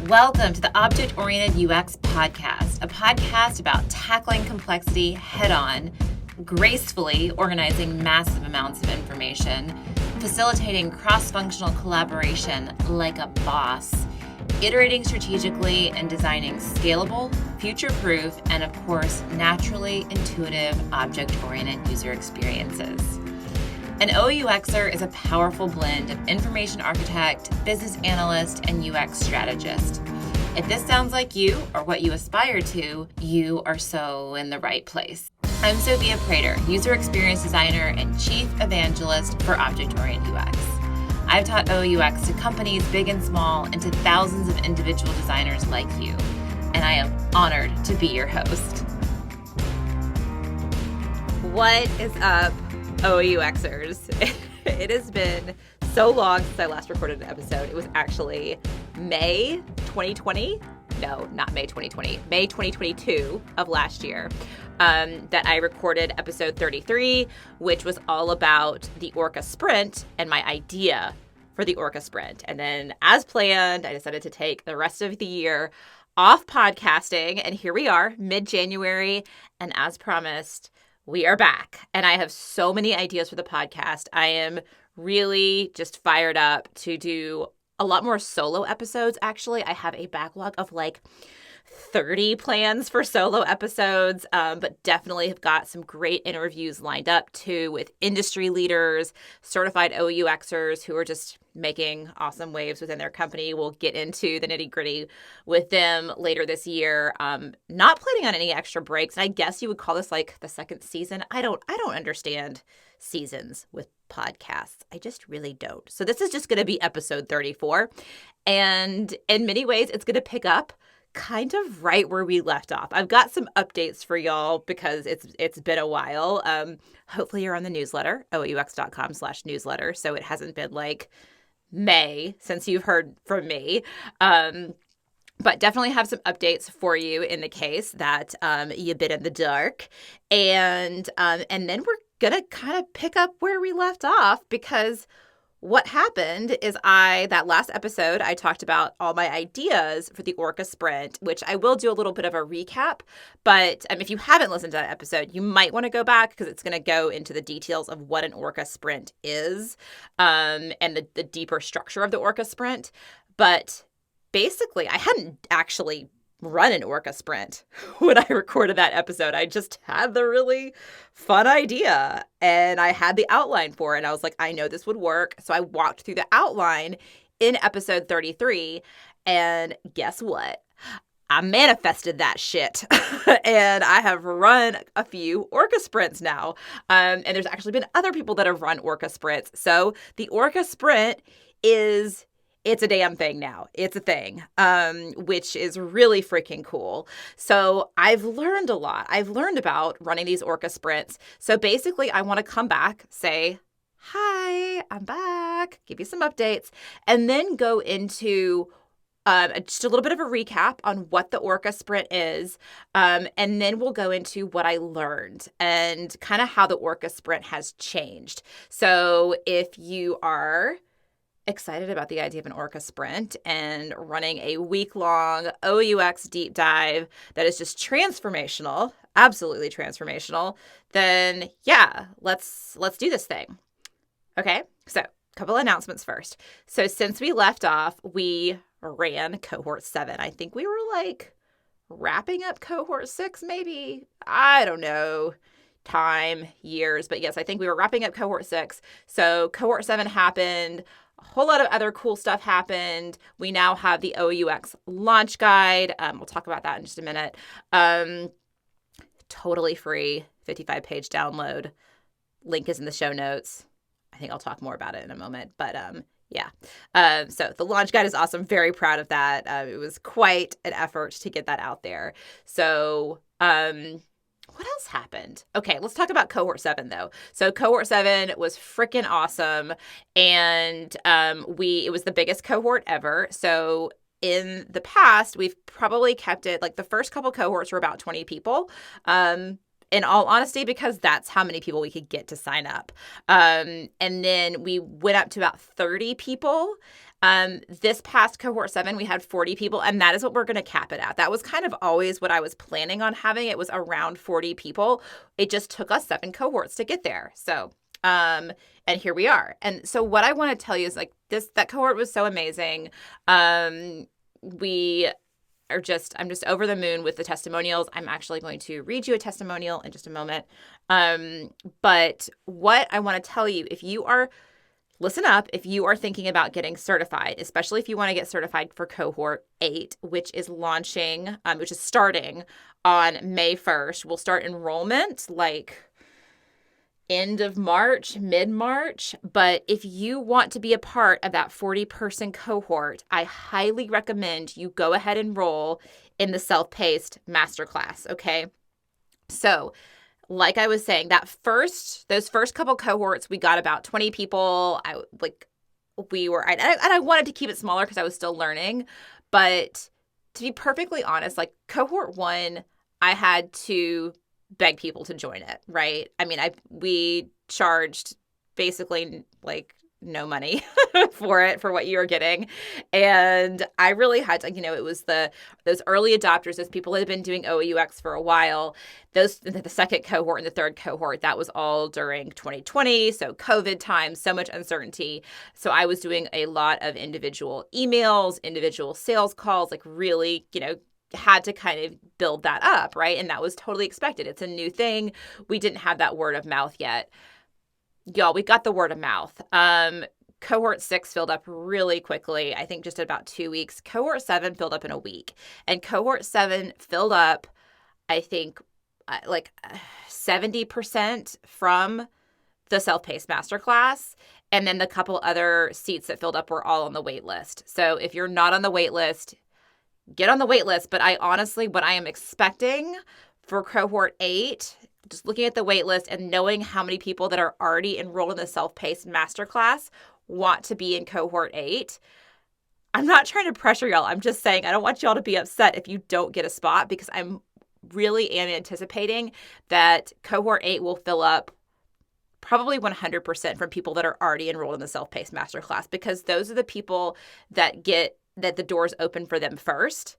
Welcome to the Object-Oriented UX Podcast, a podcast about tackling complexity head-on, gracefully organizing massive amounts of information, facilitating cross-functional collaboration like a boss, iterating strategically and designing scalable, future-proof, and of course, naturally intuitive object-oriented user experiences. An OUXer is a powerful blend of information architect, business analyst, and UX strategist. If this sounds like you or what you aspire to, you are so in the right place. I'm Sophia, user experience designer and chief evangelist for object-oriented UX. I've taught OUX to companies big and small and to thousands of individual designers like you, and I am honored to be your host. What is up, OUXers? It has been so long since I last recorded an episode. It was actually May 2020. No, not May 2020. May 2022 of last year that I recorded episode 33, which was all about the ORCA Sprint and my idea for the ORCA Sprint. And then as planned, I decided to take the rest of the year off podcasting. And here we are, mid-January. And as promised, we are back, and I have so many ideas for the podcast. I am really just fired up to do a lot more solo episodes, actually. I have a backlog of like 30 plans for solo episodes, but definitely have got some great interviews lined up too with industry leaders, certified OUXers who are just making awesome waves within their company. We'll get into the nitty gritty with them later this year. Not planning on any extra breaks. And I guess you would call this like the second season. I don't understand seasons with podcasts. I just really don't. So this is just going to be episode 34. And in many ways, it's going to pick up kind of right where we left off. I've got some updates for y'all because it's been a while. Hopefully you're on the newsletter, OUX.com/newsletter. So it hasn't been like May since you've heard from me. But definitely have some updates for you in the case that you've been in the dark. And then we're going to kind of pick up where we left off, because what happened is that last episode, I talked about all my ideas for the ORCA Sprint, which I will do a little bit of a recap. But if you haven't listened to that episode, you might want to go back because it's going to go into the details of what an ORCA Sprint is and the deeper structure of the ORCA Sprint. But basically, I hadn't actually run an ORCA Sprint when I recorded that episode. I just had the really fun idea and I had the outline for it. And I was like, I know this would work. So I walked through the outline in episode 33. And guess what? I manifested that shit. And I have run a few ORCA Sprints now. And there's actually been other people that have run ORCA Sprints. So the ORCA Sprint it's a damn thing now. It's a thing, which is really freaking cool. So I've learned a lot. I've learned about running these ORCA Sprints. So basically, I want to come back, say, hi, I'm back, give you some updates, and then go into just a little bit of a recap on what the ORCA Sprint is. And then we'll go into what I learned and kind of how the ORCA Sprint has changed. So if you are excited about the idea of an ORCA Sprint and running a week-long OUX deep dive that is just transformational, absolutely transformational, then yeah, let's do this thing. Okay, so a couple announcements first. So since we left off, we ran cohort 7. I think we were like wrapping up cohort 6, maybe. I don't know. Time, years, but yes, I think we were wrapping up cohort 6. So cohort 7 happened. A whole lot of other cool stuff happened. We now have the OUX launch guide. We'll talk about that in just a minute. Totally free, 55-page download. Link is in the show notes. I think I'll talk more about it in a moment. But yeah. So the launch guide is awesome. Very proud of that. It was quite an effort to get that out there. So what else happened? Okay, let's talk about cohort 7 though. So cohort 7 was freaking awesome. And it was the biggest cohort ever. So in the past, we've probably kept it like the first couple cohorts were about 20 people. In all honesty, because that's how many people we could get to sign up. And then we went up to about 30 people This past cohort 7, we had 40 people, and that is what we're going to cap it at. That was kind of always what I was planning on having. It was around 40 people. It just took us 7 cohorts to get there. So, and here we are. And so what I want to tell you is like that cohort was so amazing. I'm just over the moon with the testimonials. I'm actually going to read you a testimonial in just a moment. But what I want to tell you, listen up, if you are thinking about getting certified, especially if you want to get certified for cohort 8, which is starting on May 1st. We'll start enrollment like end of March, mid-March. But if you want to be a part of that 40-person cohort, I highly recommend you go ahead and enroll in the self-paced masterclass, okay? So like I was saying, those first couple cohorts, we got about 20 people. I wanted to keep it smaller because I was still learning. But to be perfectly honest, like cohort 1, I had to beg people to join it, right? I mean, we charged basically like no money for what you were getting. And I really had to, it was those early adopters, those people that had been doing OEUX for a while, the second cohort and the third cohort, that was all during 2020. So COVID time, so much uncertainty. So I was doing a lot of individual emails, individual sales calls, like really, had to kind of build that up, right? And that was totally expected. It's a new thing. We didn't have that word of mouth yet. Y'all, we got the word of mouth. Cohort 6 filled up really quickly. I think just about 2 weeks. Cohort 7 filled up in a week. And cohort 7 filled up, I think, like 70% from the self-paced masterclass. And then the couple other seats that filled up were all on the wait list. So if you're not on the wait list, get on the wait list. But what I am expecting for cohort 8, just looking at the wait list and knowing how many people that are already enrolled in the self-paced masterclass want to be in cohort 8. I'm not trying to pressure y'all. I'm just saying I don't want y'all to be upset if you don't get a spot, because I'm really am anticipating that cohort 8 will fill up probably 100% from people that are already enrolled in the self-paced masterclass, because those are the people that the doors open for them first,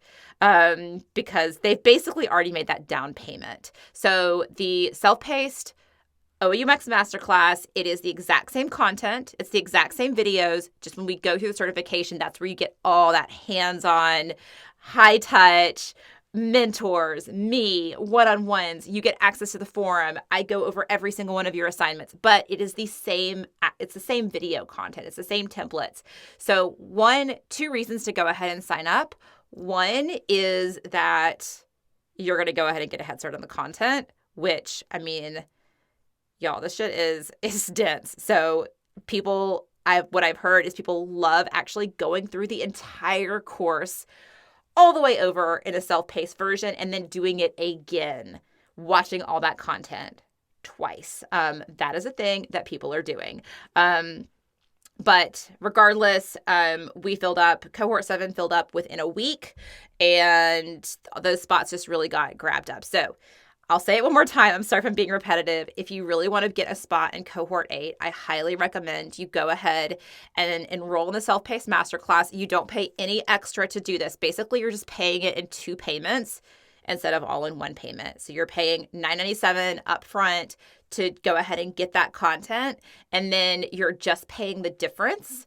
because they've basically already made that down payment. So the self-paced OUMX Masterclass, it is the exact same content. It's the exact same videos. Just when we go through the certification, that's where you get all that hands-on, high-touch, mentors, me, one-on-ones. You get access to the forum. I go over every single one of your assignments, but it's the same video content. It's the same templates. So 2 reasons to go ahead and sign up. One is that you're going to go ahead and get a head start on the content, which, I mean, y'all, this shit is dense. So what I've heard is people love actually going through the entire course all the way over in a self-paced version and then doing it again, watching all that content twice. That is a thing that people are doing. But regardless, cohort 7 filled up within a week, and those spots just really got grabbed up. So I'll say it one more time. I'm sorry if I'm being repetitive. If you really want to get a spot in cohort 8, I highly recommend you go ahead and enroll in the self-paced masterclass. You don't pay any extra to do this. Basically, you're just paying it in 2 payments instead of all in one payment. So you're paying $997 up front to go ahead and get that content, and then you're just paying the difference,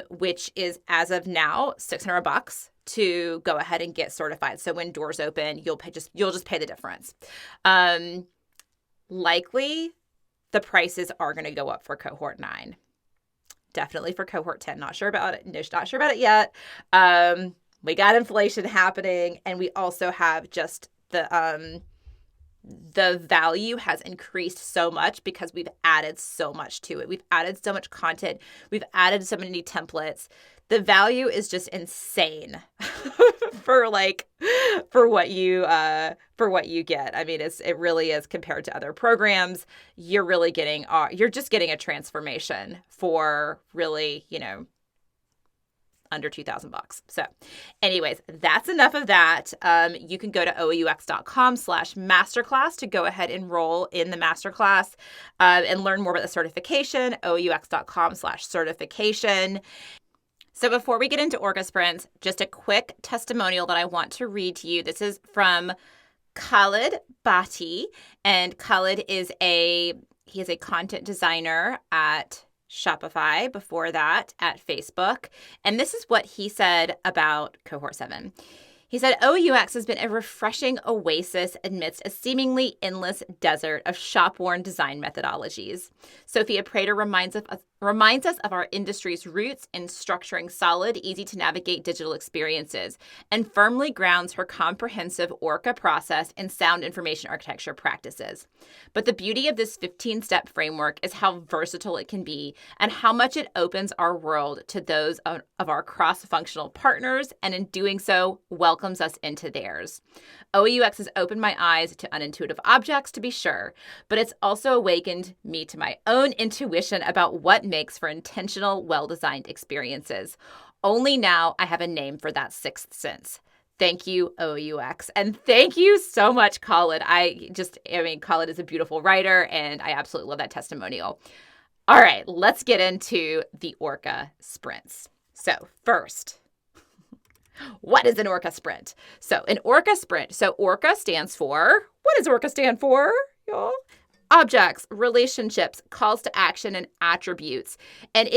which is, as of now, $600 to go ahead and get certified. So when doors open, you'll just pay the difference. Likely the prices are going to go up for cohort 9. Definitely for cohort 10. Not sure about it. Not sure about it yet. We got inflation happening, and we also have just the value has increased so much because we've added so much to it. We've added so much content. We've added so many templates. The value is just insane for what you get. I mean, it really is compared to other programs. You're just getting a transformation for really, under $2,000. So anyways, that's enough of that. You can go to OUX.com/masterclass to go ahead and enroll in the masterclass and learn more about the certification, OUX.com/certification. So before we get into ORCA Sprints, just a quick testimonial that I want to read to you. This is from Khalid Bhatti, and Khalid is a content designer at Shopify, before that at Facebook. And this is what he said about Cohort 7. He said, OUX has been a refreshing oasis amidst a seemingly endless desert of shop-worn design methodologies. Sophia Prater reminds us of our industry's roots in structuring solid, easy-to-navigate digital experiences, and firmly grounds her comprehensive ORCA process in sound information architecture practices. But the beauty of this 15-step framework is how versatile it can be and how much it opens our world to those of our cross-functional partners, and in doing so, welcomes us into theirs. OUX has opened my eyes to unintuitive objects, to be sure, but it's also awakened me to my own intuition about what makes for intentional, well-designed experiences. Only now I have a name for that sixth sense. Thank you, OUX. And thank you so much, Khalid. Khalid is a beautiful writer, and I absolutely love that testimonial. All right, let's get into the ORCA sprints. So first, what is an ORCA sprint? So an ORCA sprint. So ORCA stands for, what does ORCA stand for, y'all? Objects, relationships, calls to action, and attributes. And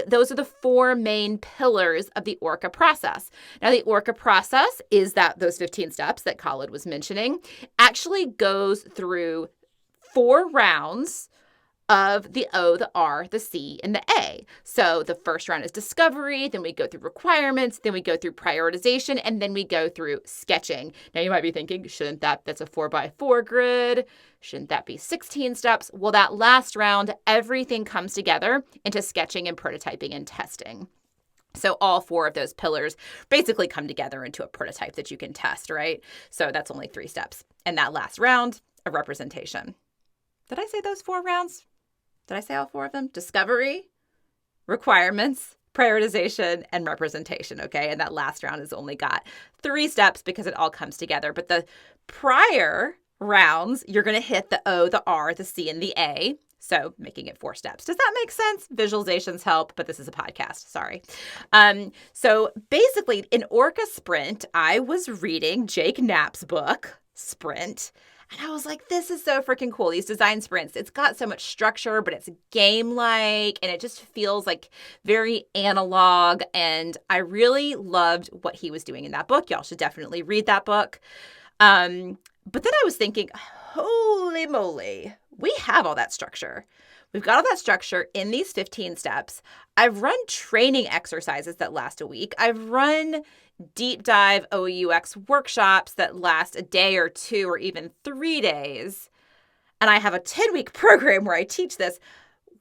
those are the four main pillars of the ORCA process. Now, the ORCA process is those 15 steps that Khalid was mentioning actually goes through 4 rounds of the O, the R, the C, and the A. So the first round is discovery, then we go through requirements, then we go through prioritization, and then we go through sketching. Now you might be thinking, that's a 4x4 grid? Shouldn't that be 16 steps? Well, that last round, everything comes together into sketching and prototyping and testing. So all 4 of those pillars basically come together into a prototype that you can test, right? So that's only 3 steps. And that last round, a representation. Did I say those 4 rounds? Did I say all 4 of them? Discovery, requirements, prioritization, and representation, okay? And that last round has only got 3 steps because it all comes together. But the prior rounds, you're going to hit the O, the R, the C, and the A. So making it 4 steps. Does that make sense? Visualizations help, but this is a podcast. Sorry. So basically, in ORCA Sprint, I was reading Jake Knapp's book, Sprint. And I was like, this is so freaking cool. These design sprints, it's got so much structure, but it's game-like, and it just feels like very analog. And I really loved what he was doing in that book. Y'all should definitely read that book. But then I was thinking, holy moly, we have all that structure. We've got all that structure in these 15 steps. I've run training exercises that last a week. I've run deep dive OUX workshops that last a day or 2 or even 3 days. And I have a 10-week program where I teach this.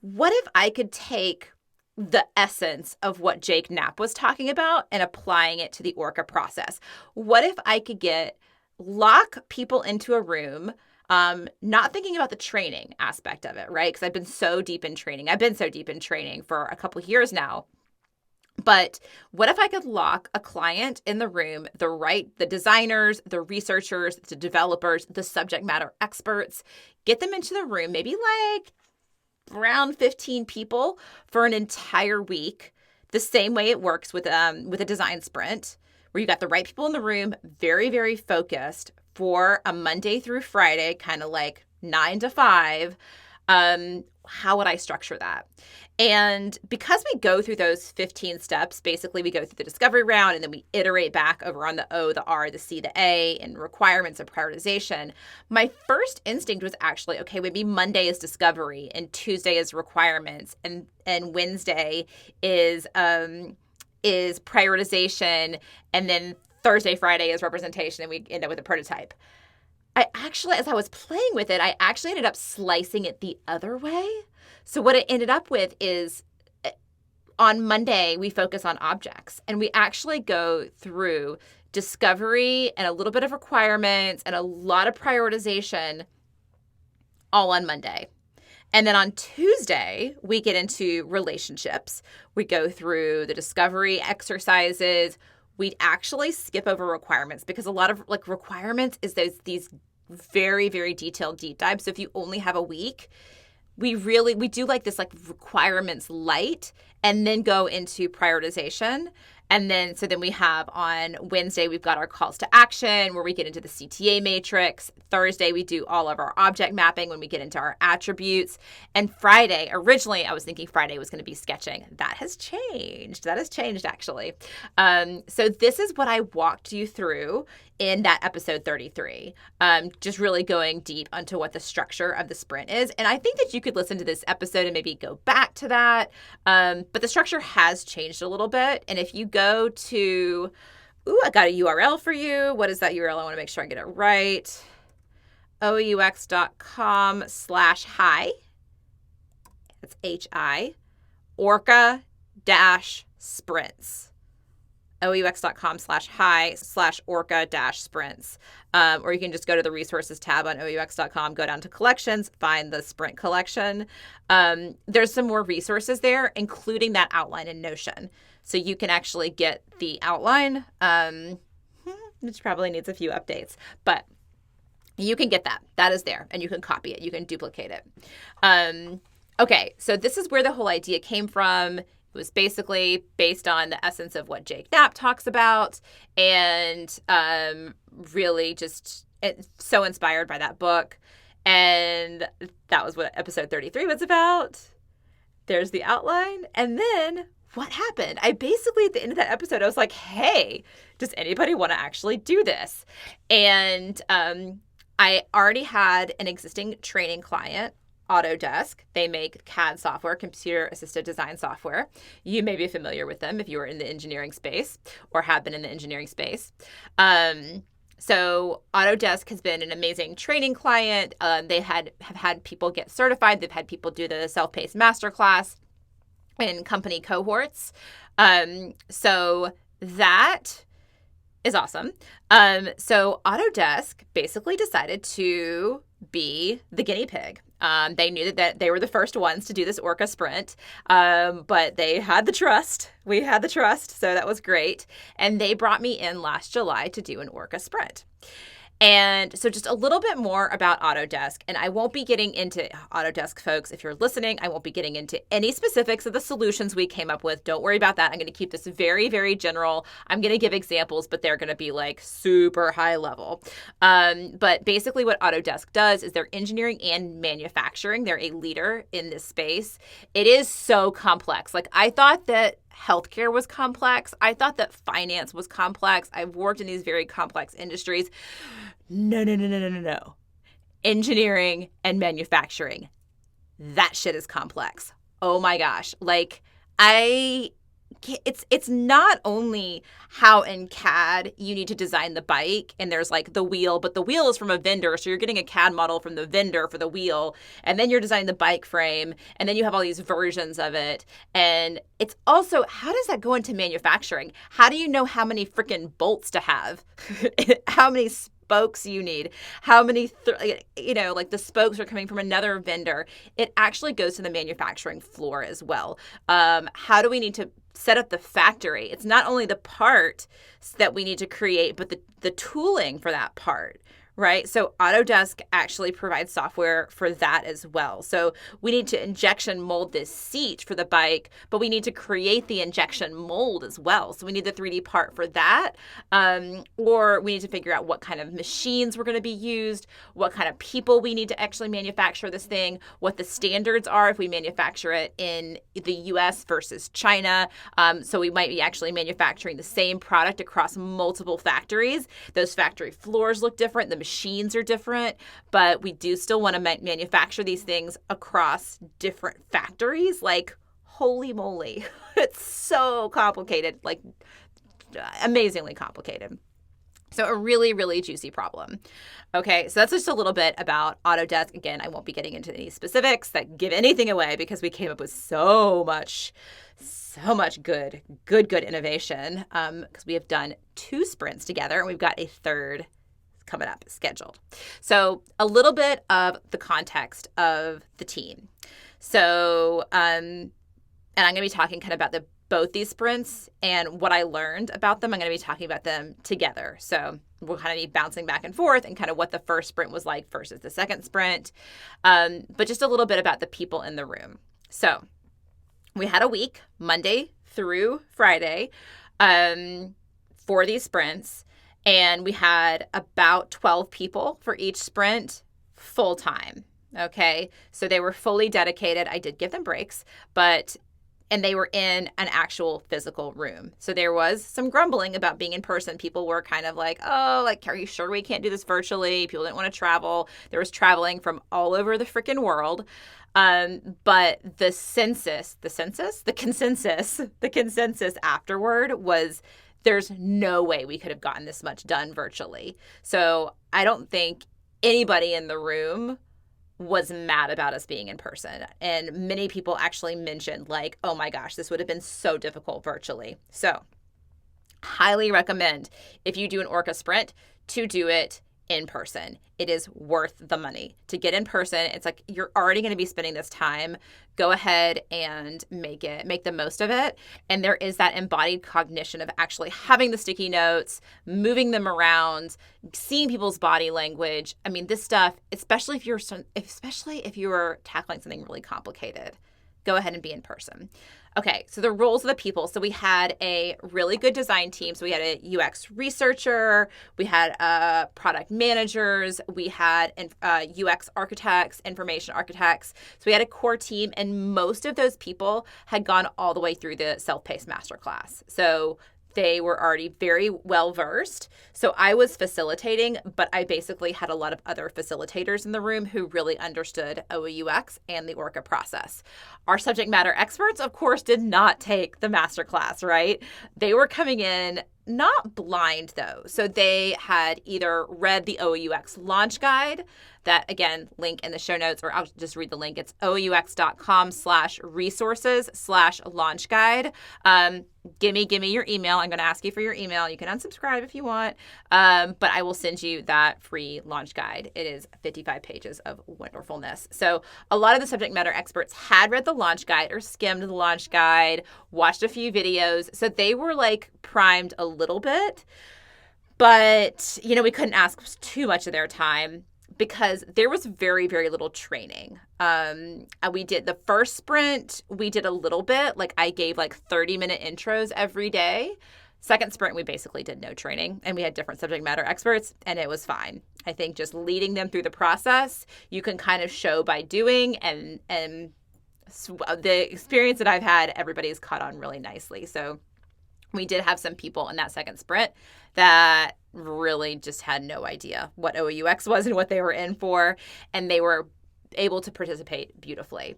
What if I could take the essence of what Jake Knapp was talking about and applying it to the ORCA process? What if I could lock people into a room, not thinking about the training aspect of it, right? Because I've been so deep in training. I've been so deep in training for a couple of years now. But what if I could lock a client in the room, the designers, the researchers, the developers, the subject matter experts, get them into the room, maybe like around 15 people for an entire week, the same way it works with a design sprint, where you got the right people in the room, very, very focused for a Monday through Friday, kind of like 9 to 5. How would I structure that? And because we go through those 15 steps, basically we go through the discovery round and then we iterate back over on the O, the R, the C, the A, and requirements and prioritization. My first instinct was actually, okay, maybe Monday is discovery and Tuesday is requirements and Wednesday is prioritization, and then Thursday, Friday is representation, and we end up with a prototype. As I was playing with it, I actually ended up slicing it the other way. So what it ended up with is on Monday, we focus on objects, and we actually go through discovery and a little bit of requirements and a lot of prioritization all on Monday. And then on Tuesday, we get into relationships. We go through the discovery exercises. We actually skip over requirements because a lot of requirements is these very, very detailed deep dives. So if you only have a week, we do like this like requirements light and then go into prioritization. And then we have on Wednesday, we've got our calls to action where we get into the CTA matrix. Thursday, we do all of our object mapping when we get into our attributes. And Friday, originally I was thinking Friday was going to be sketching. That has changed. Actually. So this is what I walked you through in that episode 33, just really going deep onto what the structure of the sprint is. And I think that you could listen to this episode and maybe go back to that. But the structure has changed a little bit. And if you go to, I got a URL for you. What is that URL? I want to make sure I get it right. OUX.com/hi. That's HI. ORCA-sprints. OUX.com/hi/ORCA-sprints. Or you can just go to the resources tab on OUX.com, go down to collections, find the sprint collection. There's some more resources there, including that outline in Notion. So you can actually get the outline, which probably needs a few updates, but you can get that. That is there, and you can copy it. You can duplicate it. Okay, so this is where the whole idea came from. It was basically based on the essence of what Jake Knapp talks about, and really just so inspired by that book. And that was what episode 33 was about. There's the outline. And then what happened? I basically, at the end of that episode, I was like, hey, does anybody want to actually do this? And I already had an existing training client, Autodesk. They make CAD software, computer-assisted design software. You may be familiar with them if you are in the engineering space or have been in the engineering space. So Autodesk has been an amazing training client. They have had people get certified. They've had people do the self-paced masterclass in company cohorts. So that is awesome. So Autodesk basically decided to be the guinea pig. They knew that they were the first ones to do this ORCA Sprint, but they had the trust. We had the trust, so that was great. And they brought me in last July to do an ORCA Sprint. And so just a little bit more about Autodesk, and I won't be getting into Autodesk, folks. If you're listening, I won't be getting into any specifics of the solutions we came up with. Don't worry about that. I'm going to keep this very, very general. I'm going to give examples, but they're going to be like super high level. But basically what Autodesk does is they're engineering and manufacturing. They're a leader in this space. It is so complex. Like, I thought that healthcare was complex. I thought that finance was complex. I've worked in these very complex industries. No. Engineering and manufacturing. That shit is complex. Oh my gosh. Like, it's not only how in CAD you need to design the bike and there's like the wheel, but the wheel is from a vendor. So you're getting a CAD model from the vendor for the wheel, and then you're designing the bike frame, and then you have all these versions of it. And it's also, how does that go into manufacturing? How do you know how many freaking bolts to have? How many spokes you need, how many, like the spokes are coming from another vendor. It actually goes to the manufacturing floor as well. How do we need to set up the factory? It's not only the part that we need to create, but the tooling for that part. Right? So Autodesk actually provides software for that as well. So we need to injection mold this seat for the bike, but we need to create the injection mold as well. So we need the 3D part for that. Or we need to figure out what kind of machines we're going to be used, what kind of people we need to actually manufacture this thing, what the standards are if we manufacture it in the US versus China. So we might be actually manufacturing the same product across multiple factories. Those factory floors look different. The machines are different, but we do still want to manufacture these things across different factories. Like, holy moly, it's so complicated, like amazingly complicated. So a really, really juicy problem. Okay, so that's just a little bit about Autodesk. Again, I won't be getting into any specifics that give anything away because we came up with so much good innovation, because we have done 2 sprints together and we've got a third coming up scheduled. So a little bit of the context of the team. So, and I'm going to be talking kind of about both these sprints and what I learned about them. I'm going to be talking about them together. So we'll kind of be bouncing back and forth and kind of what the first sprint was like versus the second sprint. But just a little bit about the people in the room. So we had a week, Monday through Friday, for these sprints. And we had about 12 people for each sprint full time. Okay. So they were fully dedicated. I did give them breaks, and they were in an actual physical room. So there was some grumbling about being in person. People were kind of like, oh, like, are you sure we can't do this virtually? People didn't want to travel. There was traveling from all over the freaking world. But the consensus afterward was there's no way we could have gotten this much done virtually. So I don't think anybody in the room was mad about us being in person. And many people actually mentioned like, oh my gosh, this would have been so difficult virtually. So highly recommend if you do an ORCA Sprint to do it in person. It is worth the money to get in person. It's like you're already going to be spending this time. Go ahead and make the most of it. And there is that embodied cognition of actually having the sticky notes, moving them around, seeing people's body language. I mean, this stuff, especially if you're tackling something really complicated, go ahead and be in person. Okay, so the roles of the people. So we had a really good design team. So we had a UX researcher, we had product managers, we had UX architects, information architects. So we had a core team, and most of those people had gone all the way through the self-paced masterclass. So they were already very well versed. So I was facilitating, but I basically had a lot of other facilitators in the room who really understood OEUX and the ORCA process. Our subject matter experts, of course, did not take the masterclass, right? They were coming in not blind though. So they had either read the OEUX launch guide, that again, link in the show notes, or I'll just read the link. It's oeux.com/resources/launch guide. Give me your email. I'm going to ask you for your email. You can unsubscribe if you want, but I will send you that free launch guide. It is 55 pages of wonderfulness. So a lot of the subject matter experts had read the launch guide or skimmed the launch guide, watched a few videos. So they were like primed a little bit, but we couldn't ask too much of their time because there was very, very little training. We did the first sprint, we did a little bit, like I gave like 30-minute intros every day. Second sprint, we basically did no training, and we had different subject matter experts, and it was fine. I think just leading them through the process, you can kind of show by doing, and the experience that I've had, everybody's caught on really nicely. So we did have some people in that second sprint that really just had no idea what OEUX was and what they were in for, and they were able to participate beautifully.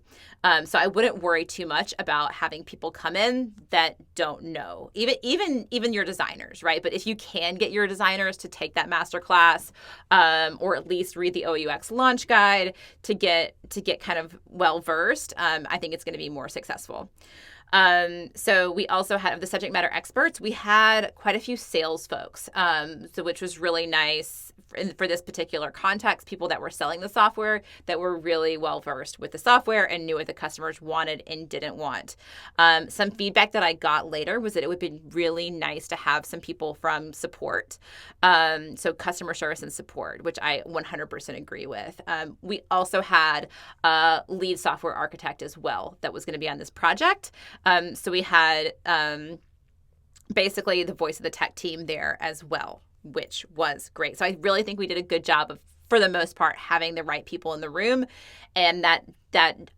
So I wouldn't worry too much about having people come in that don't know, even your designers, right? But if you can get your designers to take that masterclass, or at least read the OUX launch guide to get kind of well versed, I think it's going to be more successful. So we also had the subject matter experts. We had quite a few sales folks, which was really nice for this particular context, people that were selling the software that were really well versed with the software and knew what the customers wanted and didn't want. Some feedback that I got later was that it would be really nice to have some people from support. So customer service and support, which I 100% agree with. We also had a lead software architect as well that was going to be on this project. So we had basically the voice of the tech team there as well, which was great. So I really think we did a good job of, for the most part, having the right people in the room, and that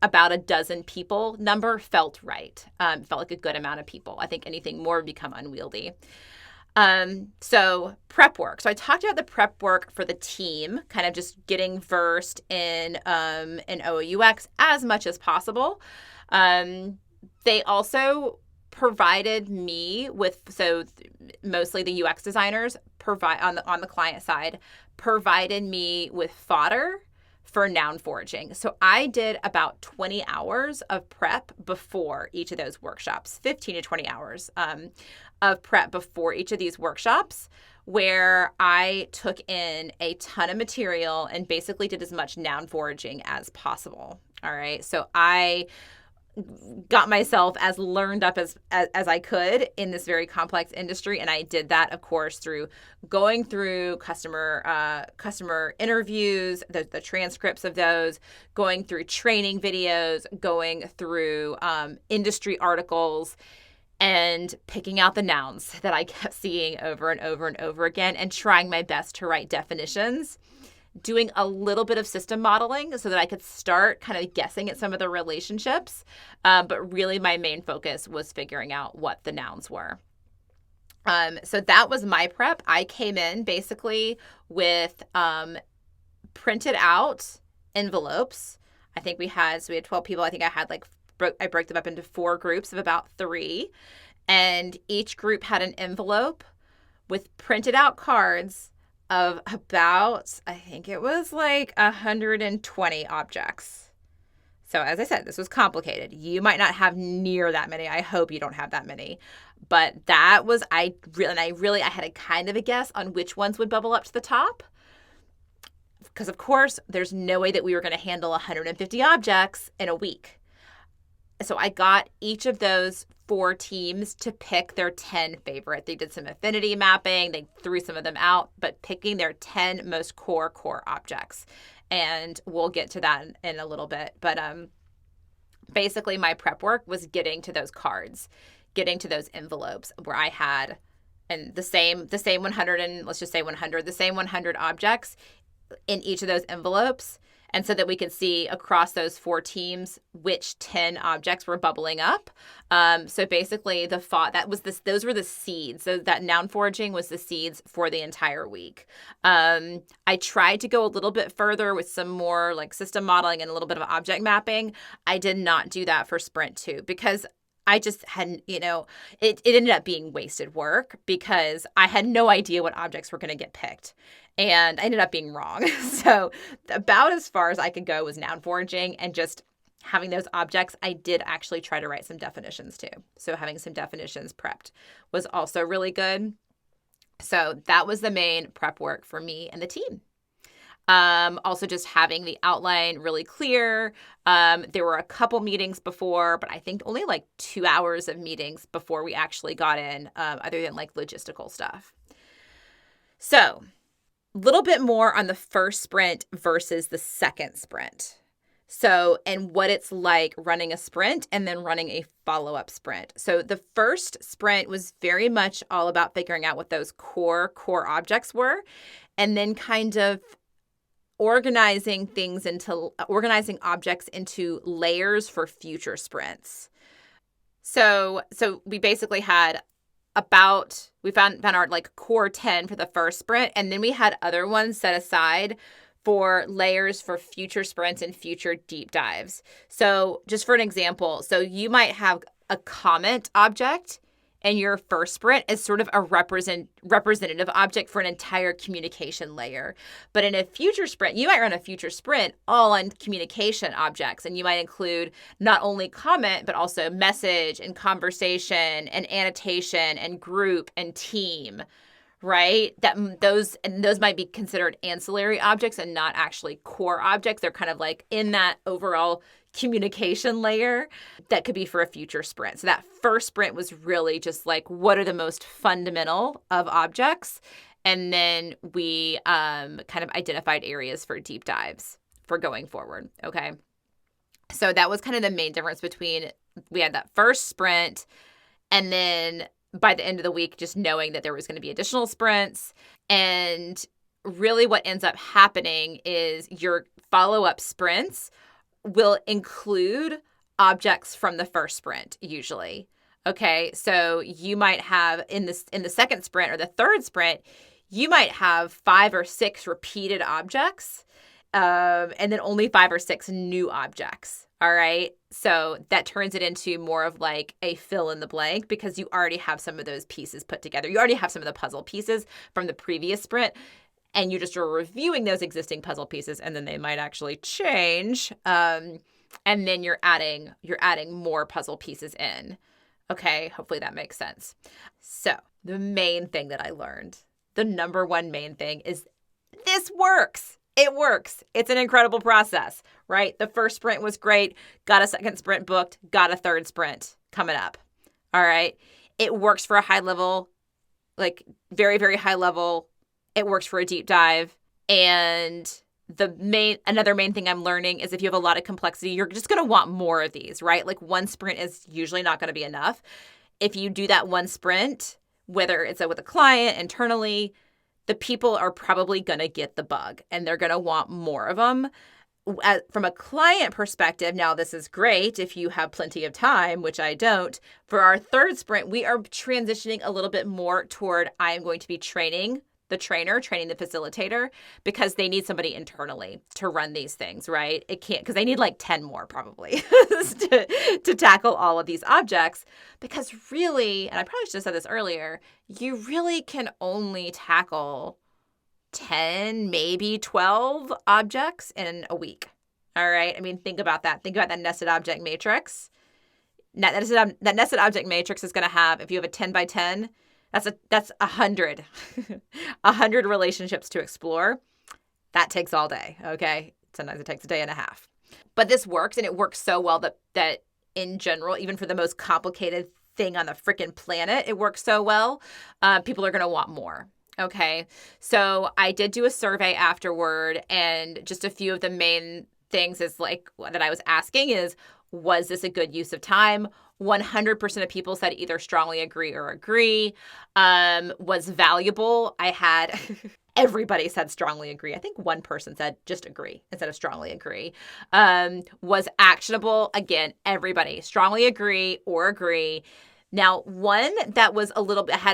about a dozen people number felt right. Felt like a good amount of people. I think anything more would become unwieldy. So prep work. So I talked about the prep work for the team, kind of just getting versed in OUX as much as possible. They also provided me with, so mostly the UX designers on the client side, provided me with fodder for noun foraging. So I did about 20 hours of prep before each of those workshops, 15 to 20 hours of prep before each of these workshops, where I took in a ton of material and basically did as much noun foraging as possible. All right. So I got myself as learned up as I could in this very complex industry. And I did that, of course, through going through customer interviews, the transcripts of those, going through training videos, going through industry articles, and picking out the nouns that I kept seeing over and over and over again, and trying my best to write definitions, doing a little bit of system modeling so that I could start kind of guessing at some of the relationships. But really my main focus was figuring out what the nouns were. So that was my prep. I came in basically with printed out envelopes. I think we had 12 people. I think I broke them up into 4 groups of about 3. And each group had an envelope with printed out cards of about, I think it was like 120 objects. So as I said, this was complicated. You might not have near that many. I hope you don't have that many. But that was, I had a kind of a guess on which ones would bubble up to the top. Because of course, there's no way that we were going to handle 150 objects in a week. So I got each of those 4 teams to pick their 10 favorite. They did some affinity mapping. They threw some of them out, but picking their 10 most core objects. And we'll get to that in a little bit. But basically my prep work was getting to those cards, getting to those envelopes where I had and the same 100 and let's just say 100, the same 100 objects in each of those envelopes. And so that we could see across those 4 teams which 10 objects were bubbling up. So basically those were the seeds. So that noun foraging was the seeds for the entire week. I tried to go a little bit further with some more like system modeling and a little bit of object mapping. I did not do that for Sprint 2 because I just hadn't, it ended up being wasted work because I had no idea what objects were going to get picked. And I ended up being wrong. So about as far as I could go was noun foraging and just having those objects. I did actually try to write some definitions too. So having some definitions prepped was also really good. So that was the main prep work for me and the team. Also just having the outline really clear. There were a couple meetings before, but I think only like 2 hours of meetings before we actually got in, other than like logistical stuff. So a little bit more on the first sprint versus the second sprint. So, and what it's like running a sprint and then running a follow-up sprint. So the first sprint was very much all about figuring out what those core objects were, and then kind of organizing objects into layers for future sprints. So we basically had we found our like core 10 for the first sprint, and then we had other ones set aside for layers for future sprints and future deep dives. So just for an example, so you might have a comment object and your first sprint is sort of a representative object for an entire communication layer. But in a future sprint, you might run a future sprint all on communication objects, and you might include not only comment, but also message and conversation and annotation and group and team, right? Those might be considered ancillary objects and not actually core objects. They're kind of like in that overall communication layer that could be for a future sprint. So that first sprint was really just like, what are the most fundamental of objects? And then we kind of identified areas for deep dives for going forward. Okay. So that was kind of the main difference between, we had that first sprint, and then by the end of the week, just knowing that there was going to be additional sprints. And really what ends up happening is your follow-up sprints will include objects from the first sprint usually. Okay, so you might have in the second sprint or the third sprint, you might have 5 or 6 repeated objects, and then only 5 or 6 new objects. All right, so that turns it into more of like a fill in the blank because you already have some of those pieces put together. You already have some of the puzzle pieces from the previous sprint, and you just are reviewing those existing puzzle pieces, and then they might actually change. And then you're adding more puzzle pieces in. Okay, hopefully that makes sense. So the main thing that I learned, the number one main thing is this works. It works. It's an incredible process, right? The first sprint was great. Got a second sprint booked. Got a third sprint coming up. All right. It works for a high level, like very, very high level. It works for a deep dive. And another main thing I'm learning is if you have a lot of complexity, you're just going to want more of these, right? Like one sprint is usually not going to be enough. If you do that one sprint, whether it's with a client internally, the people are probably going to get the bug and they're going to want more of them. From a client perspective, now this is great if you have plenty of time, which I don't. For our third sprint, we are transitioning a little bit more toward I am going to be training the facilitator, because they need somebody internally to run these things, right? It can't, because they need like 10 more probably to tackle all of these objects, because really, and I probably should have said this earlier, you really can only tackle 10, maybe 12 objects in a week. All right. I mean, think about that. Think about that nested object matrix. That nested object matrix is going to have, if you have a 10 by 10, that's 100, 100 relationships to explore. That takes all day. Okay. Sometimes it takes a day and a half, but this works, and it works so well that in general, even for the most complicated thing on the freaking planet, it works so well. People are going to want more. Okay. So I did do a survey afterward, and just a few of the main things is like that I was asking is, was this a good use of time? 100% of people said either strongly agree or agree. Was valuable. I had everybody said strongly agree. I think one person said just agree instead of strongly agree. Was actionable. Again, everybody strongly agree or agree. Now, one that was a little bit, I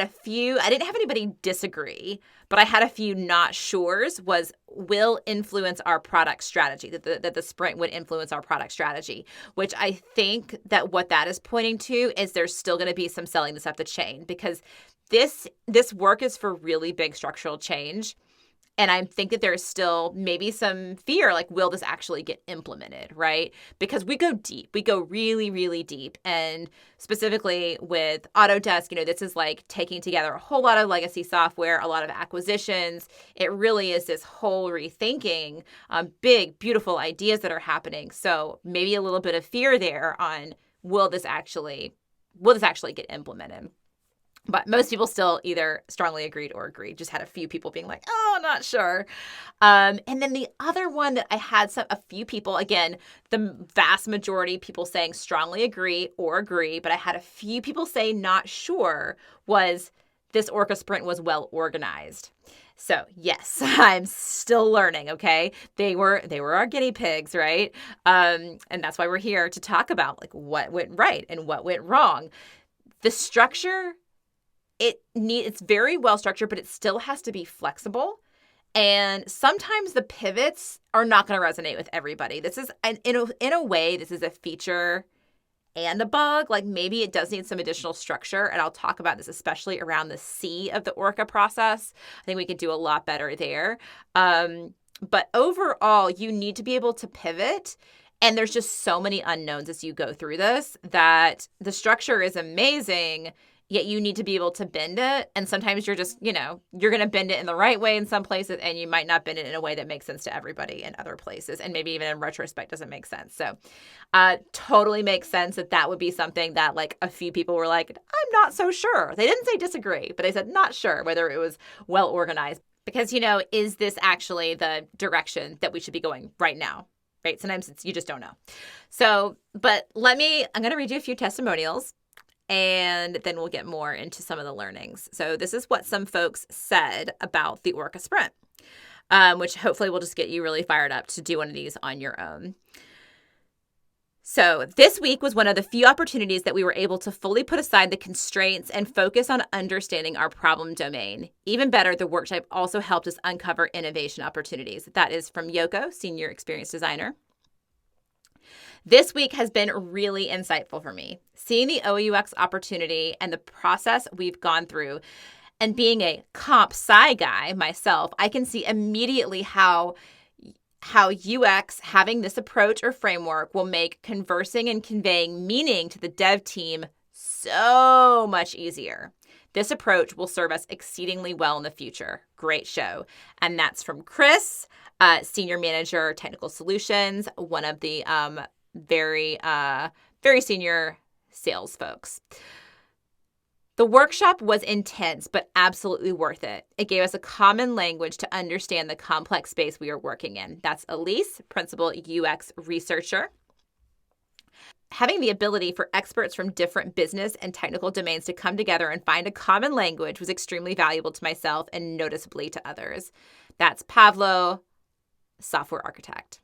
didn't have anybody disagree, but I had a few not sures was will influence our product strategy, that the sprint would influence our product strategy, which I think that what that is pointing to is there's still going to be some selling this up the chain, because this work is for really big structural change. And I think that there's still maybe some fear, like, will this actually get implemented, right? Because we go deep. We go really, really deep. And specifically with Autodesk, this is like taking together a whole lot of legacy software, a lot of acquisitions. It really is this whole rethinking, big, beautiful ideas that are happening. So maybe a little bit of fear there on will this actually get implemented? But most people still either strongly agreed or agreed. Just had a few people being like, oh, not sure. And then the other one that I had a few people, again, the vast majority people saying strongly agree or agree, but I had a few people say not sure, was this ORCA Sprint was well organized. So yes, I'm still learning, okay? They were our guinea pigs, right? And that's why we're here to talk about like what went right and what went wrong. The structure, it's very well structured, but it still has to be flexible. And sometimes the pivots are not going to resonate with everybody. This is, in a way, this is a feature and a bug. Like maybe it does need some additional structure. And I'll talk about this, especially around the C of the ORCA process. I think we could do a lot better there. But overall, you need to be able to pivot. And there's just so many unknowns as you go through this that the structure is amazing, yet you need to be able to bend it. And sometimes you're just, you're going to bend it in the right way in some places, and you might not bend it in a way that makes sense to everybody in other places. And maybe even in retrospect doesn't make sense. So totally makes sense that would be something that like a few people were like, I'm not so sure. They didn't say disagree, but they said not sure whether it was well organized. Because, is this actually the direction that we should be going right now? Right? Sometimes you just don't know. So, but I'm going to read you a few testimonials, and then we'll get more into some of the learnings. So this is what some folks said about the ORCA Sprint, which hopefully will just get you really fired up to do one of these on your own. So this week was one of the few opportunities that we were able to fully put aside the constraints and focus on understanding our problem domain. Even better, the workshop also helped us uncover innovation opportunities. That is from Yoko, Senior Experience Designer. This week has been really insightful for me. Seeing the OUX opportunity and the process we've gone through, and being a comp sci guy myself, I can see immediately how UX having this approach or framework will make conversing and conveying meaning to the dev team so much easier. This approach will serve us exceedingly well in the future. Great show. And that's from Chris, Senior Manager, Technical Solutions, one of the very senior sales folks. The workshop was intense, but absolutely worth it. It gave us a common language to understand the complex space we are working in. That's Elise, Principal UX Researcher. Having the ability for experts from different business and technical domains to come together and find a common language was extremely valuable to myself and noticeably to others. That's Pavlo, software architect.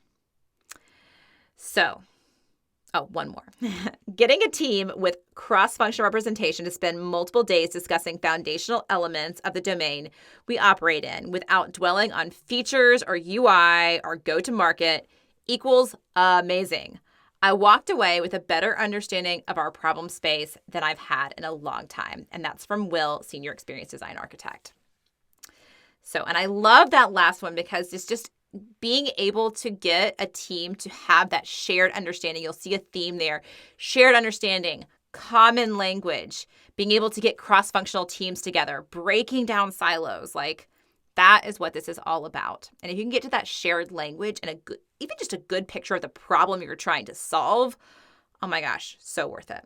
One more. Getting a team with cross-functional representation to spend multiple days discussing foundational elements of the domain we operate in without dwelling on features or UI or go-to-market equals amazing. I walked away with a better understanding of our problem space than I've had in a long time. And that's from Will, Senior Experience Design Architect. And I love that last one because it's just being able to get a team to have that shared understanding. You'll see a theme there. Shared understanding, common language, being able to get cross-functional teams together, breaking down silos. Like, that is what this is all about. And if you can get to that shared language and even just a good picture of the problem you're trying to solve, oh my gosh, so worth it.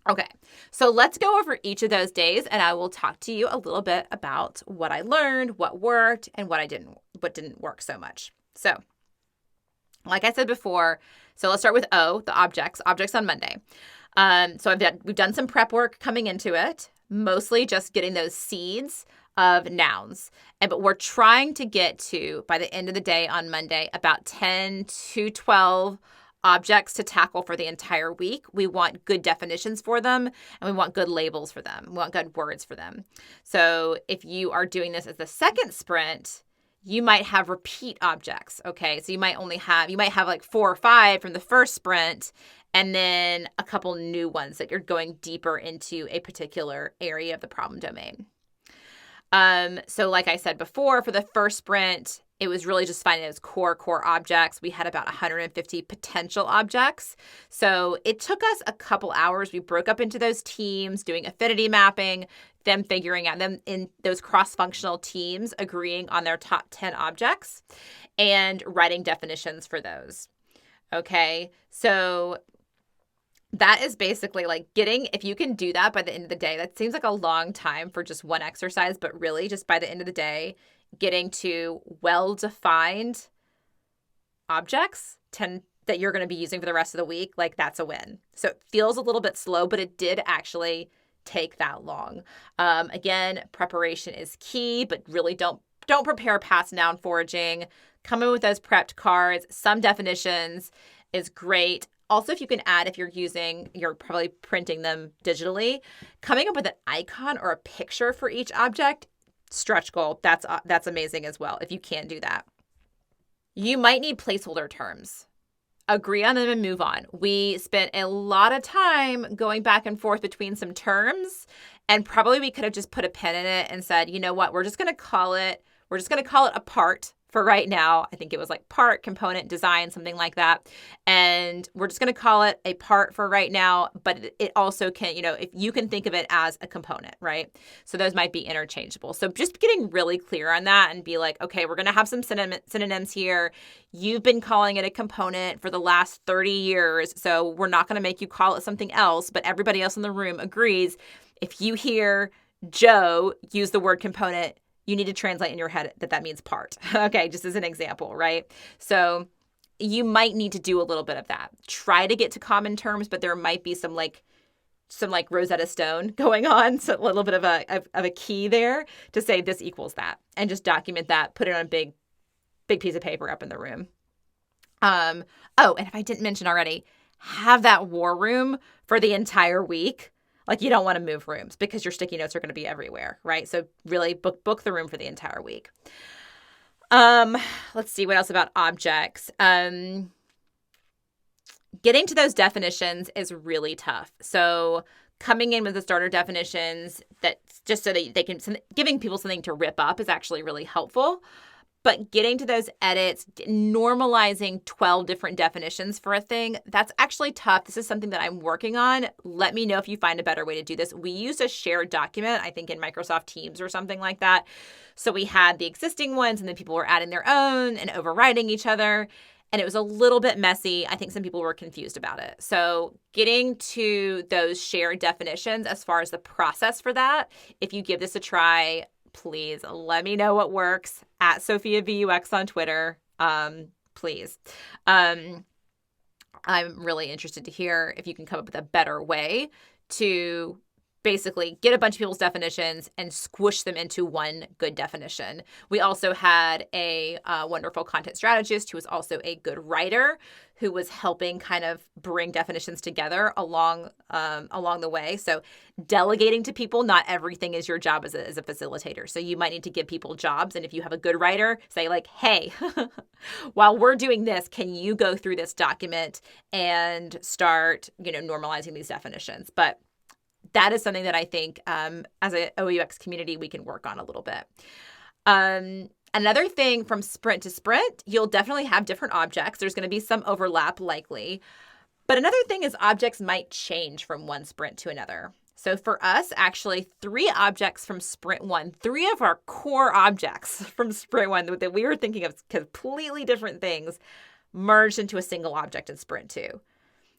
Okay, so let's go over each of those days and I will talk to you a little bit about what I learned, what worked, and what didn't work so much. So, like I said before, let's start with the objects on Monday. We've done some prep work coming into it, mostly just getting those seeds of nouns. But we're trying to get to, by the end of the day on Monday, about 10 to 12 objects to tackle for the entire week. We want good definitions for them, and we want good labels for them. We want good words for them. So if you are doing this as the second sprint, you might have repeat objects, okay? So you might have like 4 or 5 from the first sprint, and then a couple new ones that you're going deeper into a particular area of the problem domain. So like I said before, for the first sprint, it was really just finding those core objects. We had about 150 potential objects. So it took us a couple hours. We broke up into those teams, doing affinity mapping, them figuring out them in those cross-functional teams, agreeing on their top 10 objects and writing definitions for those. Okay. So that is basically like if you can do that by the end of the day, that seems like a long time for just one exercise, but really just by the end of the day, getting to well-defined objects that you're going to be using for the rest of the week, like that's a win. So it feels a little bit slow, but it did actually take that long. Again, preparation is key, but really don't prepare past noun foraging. Come in with those prepped cards. Some definitions is great. Also, if you can add, if you're probably printing them digitally, coming up with an icon or a picture for each object, stretch goal. That's amazing as well, if you can do that. You might need placeholder terms. Agree on them and move on. We spent a lot of time going back and forth between some terms, and probably we could have just put a pin in it and said, you know what, we're just going to call it a part for right now. I think it was like part, component, design, something like that. And we're just going to call it a part for right now, but it also can, if you can think of it as a component, right? So those might be interchangeable. So just getting really clear on that and be like, okay, we're going to have some synonyms here. You've been calling it a component for the last 30 years. So we're not going to make you call it something else, but everybody else in the room agrees. If you hear Joe use the word component, you need to translate in your head that means part. Okay, just as an example, right? So you might need to do a little bit of that. Try to get to common terms, but there might be some Rosetta Stone going on. So a little bit of a key there to say this equals that, and just document that, put it on a big piece of paper up in the room. And if I didn't mention already, have that war room for the entire week. Like, you don't want to move rooms because your sticky notes are going to be everywhere, right? So really book the room for the entire week. Let's see what else about objects. Getting to those definitions is really tough. So coming in with the starter definitions, that just so that they can, giving people something to rip up is actually really helpful. But getting to those edits, normalizing 12 different definitions for a thing, that's actually tough. This is something that I'm working on. Let me know if you find a better way to do this. We used a shared document, I think in Microsoft Teams or something like that. So we had the existing ones and then people were adding their own and overriding each other. And it was a little bit messy. I think some people were confused about it. So getting to those shared definitions as far as the process for that, if you give this a try, please let me know what works at Sophia VUX on Twitter. Please. I'm really interested to hear if you can come up with a better way to basically get a bunch of people's definitions and squish them into one good definition. We also had a wonderful content strategist who was also a good writer who was helping kind of bring definitions together along the way. So delegating to people, not everything is your job as a facilitator. So you might need to give people jobs. And if you have a good writer, say like, hey, while we're doing this, can you go through this document and start, normalizing these definitions? But that is something that I think as an OUX community, we can work on a little bit. Another thing from sprint to sprint, you'll definitely have different objects. There's going to be some overlap likely. But another thing is objects might change from one sprint to another. So for us, actually, 3 objects from sprint 1, 3 of our core objects from sprint 1 that we were thinking of completely different things merged into a single object in sprint 2.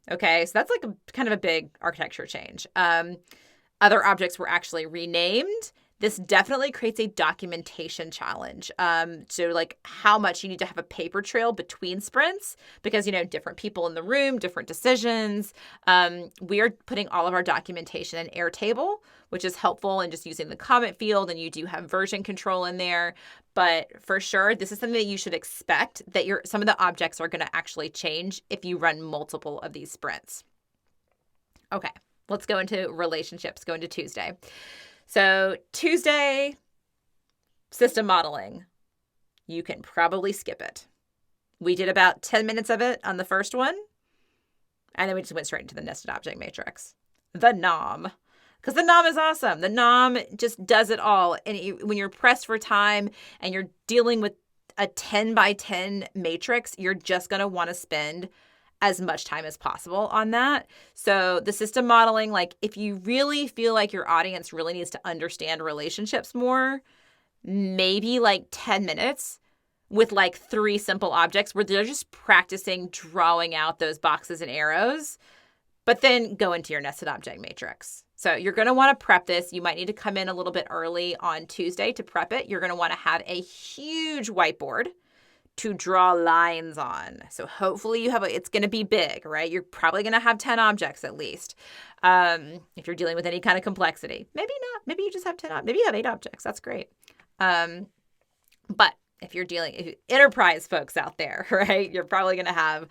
Okay, so that's like kind of a big architecture change. Other objects were actually renamed. This definitely creates a documentation challenge. So like how much you need to have a paper trail between sprints because, different people in the room, different decisions. We are putting all of our documentation in Airtable, which is helpful in just using the comment field, and you do have version control in there. But for sure, this is something that you should expect that some of the objects are going to actually change if you run multiple of these sprints. Okay, let's go into relationships, go into Tuesday. So Tuesday, system modeling. You can probably skip it. We did about 10 minutes of it on the first one, and then we just went straight into the nested object matrix. The NOM. Because the NOM is awesome. The NOM just does it all. And when you're pressed for time and you're dealing with a 10 by 10 matrix, you're just going to want to spend as much time as possible on that. So the system modeling, like if you really feel like your audience really needs to understand relationships more, maybe like 10 minutes with like 3 simple objects where they're just practicing drawing out those boxes and arrows, but then go into your nested object matrix. So you're going to want to prep this. You might need to come in a little bit early on Tuesday to prep it. You're going to want to have a huge whiteboard to draw lines on. So hopefully it's going to be big, right? You're probably going to have 10 objects at least. If you're dealing with any kind of complexity, maybe not. Maybe you just have 10, maybe you have 8 objects. That's great. But if you're enterprise folks out there, right, you're probably going to have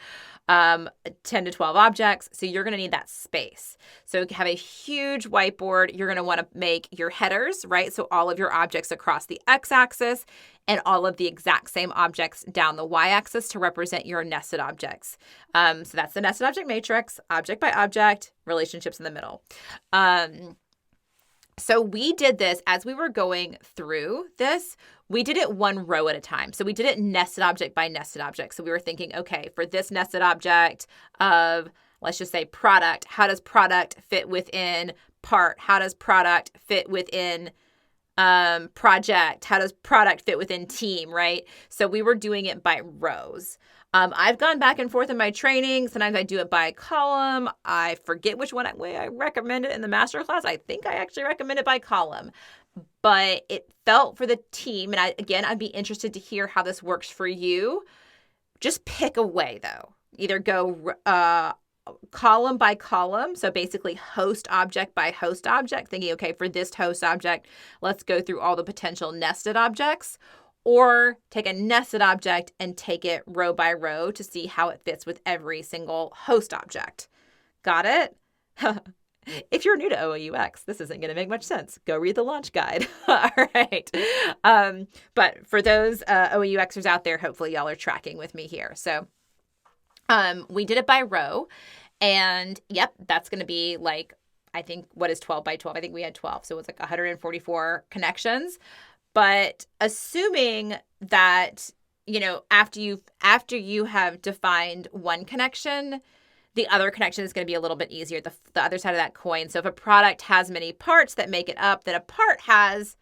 10 to 12 objects. So you're going to need that space. So have a huge whiteboard. You're going to want to make your headers, right? So all of your objects across the x-axis and all of the exact same objects down the y-axis to represent your nested objects. So that's the nested object matrix, object by object, relationships in the middle. So we did this as we were going through this. We did it one row at a time. So we did it nested object by nested object. So we were thinking, okay, for this nested object of, let's just say product, how does product fit within part? How does product fit within project? How does product fit within team, right? So we were doing it by rows. I've gone back and forth in my training. Sometimes I do it by column. I forget which way I recommend it in the masterclass. I think I actually recommend it by column. But it felt for the team, and I'd be interested to hear how this works for you. Just pick a way, though. Either go column by column, so basically host object by host object, thinking, okay, for this host object, let's go through all the potential nested objects, or take a nested object and take it row by row to see how it fits with every single host object. Got it? If you're new to OUX, this isn't going to make much sense. Go read the launch guide. All right. But for those OUXers out there, hopefully y'all are tracking with me here. So we did it by row. And yep, that's going to be like, I think, what is 12 by 12? I think we had 12. So it's like 144 connections. But assuming that, after you have defined one connection, the other connection is going to be a little bit easier, the other side of that coin. So if a product has many parts that make it up, then a part has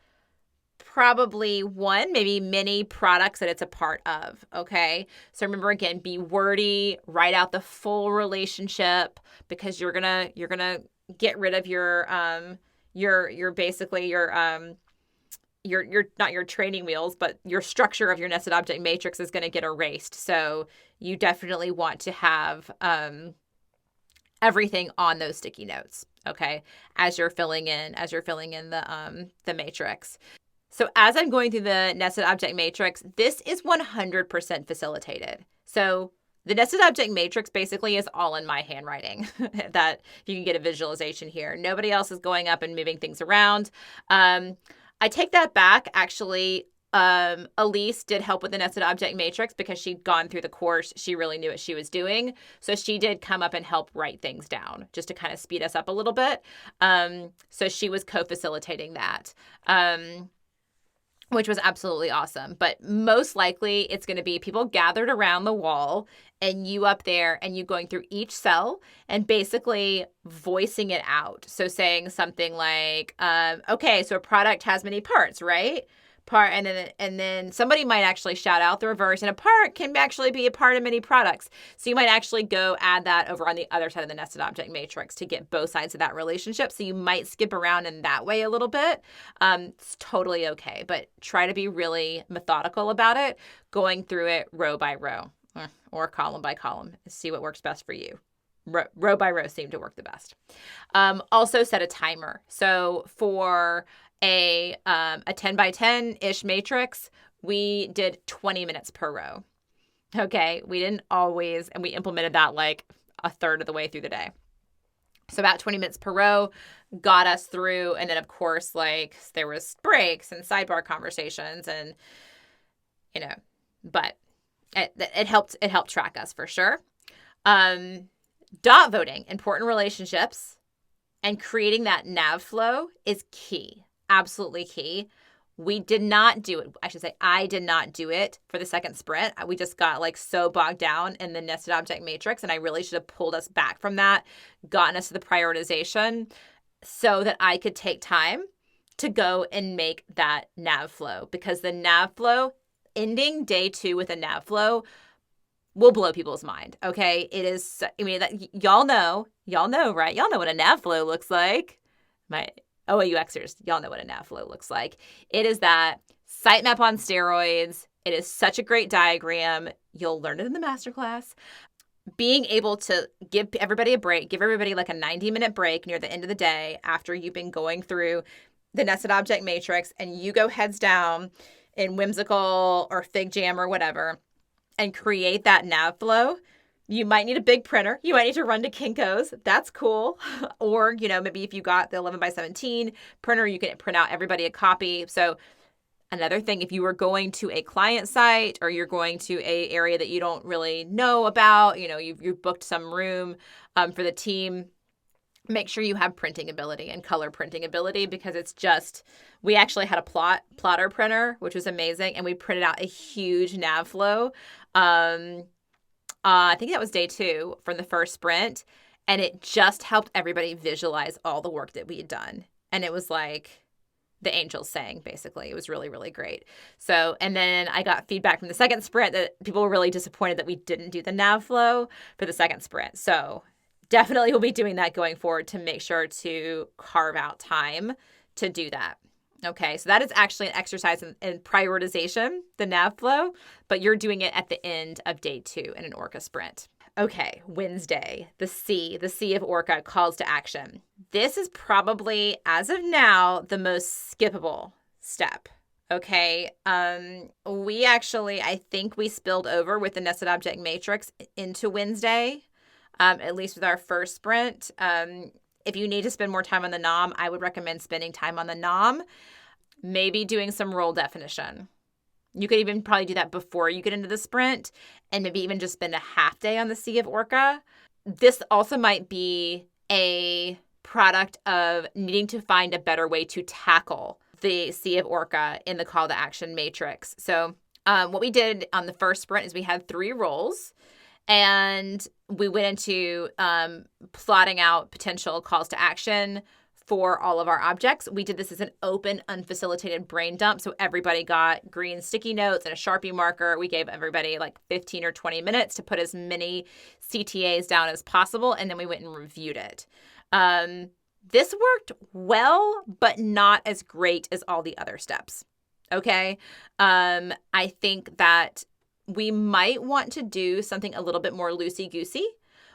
probably one, maybe many products that it's a part of. Okay. So remember, again, be wordy, write out the full relationship, because you're going to get rid of your basically your not your training wheels, but your structure of your nested object matrix is going to get erased. So you definitely want to have everything on those sticky notes, okay, as you're filling in the matrix. So as I'm going through the nested object matrix, this is 100% facilitated. So the nested object matrix basically is all in my handwriting. That you can get a visualization here. Nobody else is going up and moving things around. I take that back. Actually, Elise did help with the nested object matrix because she'd gone through the course. She really knew what she was doing. So she did come up and help write things down just to kind of speed us up a little bit. So she was co-facilitating that. Which was absolutely awesome. But most likely it's going to be people gathered around the wall and you up there and you going through each cell and basically voicing it out. So saying something like, okay, so a product has many parts, right? And then somebody might actually shout out the reverse, and a part can actually be a part of many products. So you might actually go add that over on the other side of the nested object matrix to get both sides of that relationship. So you might skip around in that way a little bit. It's totally okay, but try to be really methodical about it, going through it row by row or column by column. See what works best for you. Row by row seem to work the best. Also set a timer. So for a 10 by 10-ish matrix, we did 20 minutes per row. Okay, we didn't always, and we implemented that like a third of the way through the day. So about 20 minutes per row got us through. And then of course, like there was breaks and sidebar conversations and, but it helped track us for sure. Dot voting, important relationships, and creating that nav flow is key. Absolutely key. We did not do it. I should say I did not do it for the second sprint. We just got like so bogged down in the nested object matrix, and I really should have pulled us back from that, gotten us to the prioritization so that I could take time to go and make that nav flow, because the nav flow, ending day 2 with a nav flow, will blow people's mind. Okay. It is, y'all know, right? Y'all know what a nav flow looks like. My OAUXers, y'all know what a nav flow looks like. It is that sitemap on steroids. It is such a great diagram. You'll learn it in the masterclass. Being able to give everybody a break, give everybody like a 90-minute break near the end of the day after you've been going through the nested object matrix, and you go heads down in Whimsical or FigJam or whatever and create that nav flow. You might need a big printer. You might need to run to Kinko's. That's cool. Or, maybe if you got the 11 by 17 printer, you can print out everybody a copy. So another thing, if you were going to a client site or you're going to a area that you don't really know about, you've booked some room for the team, make sure you have printing ability and color printing ability, because it's just, we actually had a plotter printer, which was amazing. And we printed out a huge nav flow. I think that was day 2 from the first sprint, and it just helped everybody visualize all the work that we had done. And it was like the angels sang, basically. It was really, really great. So, and then I got feedback from the second sprint that people were really disappointed that we didn't do the nav flow for the second sprint. So definitely we'll be doing that going forward to make sure to carve out time to do that. Okay, so that is actually an exercise in prioritization, the nav flow, but you're doing it at the end of day 2 in an ORCA sprint. Okay, Wednesday, the C of ORCA, calls to action. This is probably, as of now, the most skippable step. Okay, we actually, I think we spilled over with the nested object matrix into Wednesday, at least with our first sprint. If you need to spend more time on the NOM, I would recommend spending time on the NOM, maybe doing some role definition. You could even probably do that before you get into the sprint, and maybe even just spend a half day on the C of ORCA. This also might be a product of needing to find a better way to tackle the Sea of ORCA in the call to action matrix. So what we did on the first sprint is we had 3 roles, and we went into plotting out potential calls to action for all of our objects. We did this as an open, unfacilitated brain dump. So everybody got green sticky notes and a Sharpie marker. We gave everybody like 15 or 20 minutes to put as many CTAs down as possible. And then we went and reviewed it. This worked well, but not as great as all the other steps. Okay. I think that we might want to do something a little bit more loosey-goosey,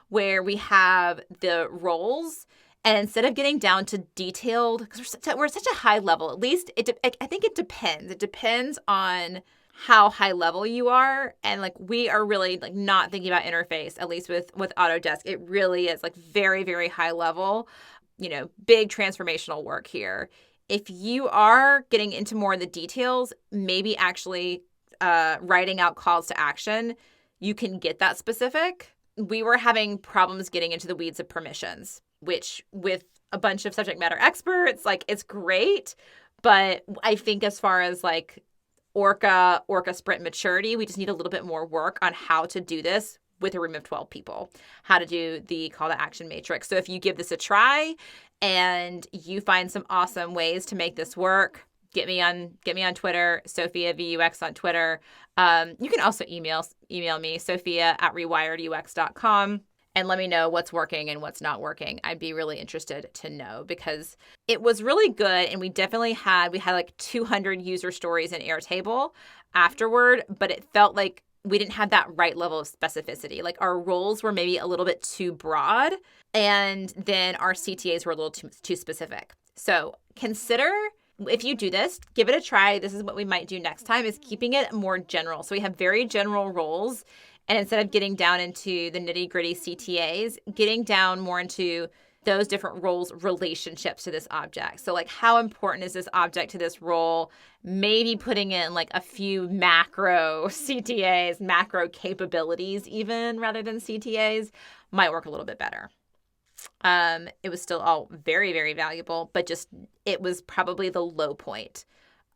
where we have the roles, and instead of getting down to detailed, because we're at such a high level, at least I think it depends. It depends on how high level you are. And like, we are really like not thinking about interface, at least with Autodesk. It really is like very, very high level, big transformational work here. If you are getting into more of the details, maybe actually writing out calls to action, you can get that specific. We were having problems getting into the weeds of permissions, which with a bunch of subject matter experts, like it's great. But I think as far as like ORCA Sprint maturity, we just need a little bit more work on how to do this with a room of 12 people, how to do the call to action matrix. So if you give this a try and you find some awesome ways to make this work, get me on Twitter, Sophia VUX on Twitter. You can also email me, sophia@rewiredux.com, and let me know what's working and what's not working. I'd be really interested to know, because it was really good, and we had like 200 user stories in Airtable afterward, but it felt like we didn't have that right level of specificity. Like our roles were maybe a little bit too broad, and then our CTAs were a little too specific. So consider, if you do this, give it a try. This is what we might do next time, is keeping it more general. So we have very general roles, and instead of getting down into the nitty gritty CTAs, getting down more into those different roles' relationships to this object. So like, how important is this object to this role? Maybe putting in like a few macro CTAs, macro capabilities even, rather than CTAs, might work a little bit better. It was still all very, very valuable, but just, it was probably the low point